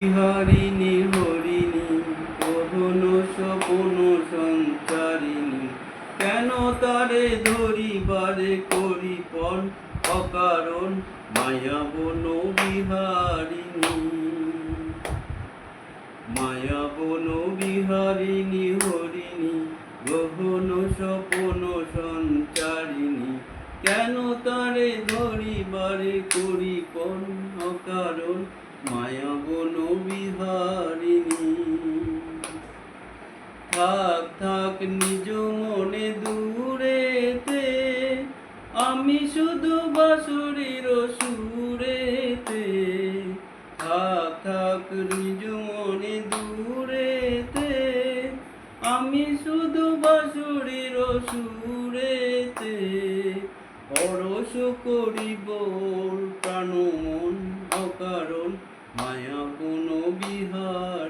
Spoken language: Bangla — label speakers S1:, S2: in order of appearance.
S1: বিহারিণী হরিণী কহন স্বপন সঞ্চারিণী, কেন তারে ধরিবারে করি পণ অকারণ মায়া বন বিহারিণী। মায়া বন বিহারিণী হরিণী গহন স্বপন সঞ্চারিণী, কেন তারে ধরিবারে করি পণ অকারণ মায়া বন বিহারিণী। থাক থাক নিজ মনে দূরেতে, আমি শুধু বাঁশরীর সুরেতে। থাক থাক নিজ মনে দূরেতে, আমি শুধু বাঁশরীর সুরেতে। পরশ করিব প্রাণ মন অকারণ মায়া বন বিহার।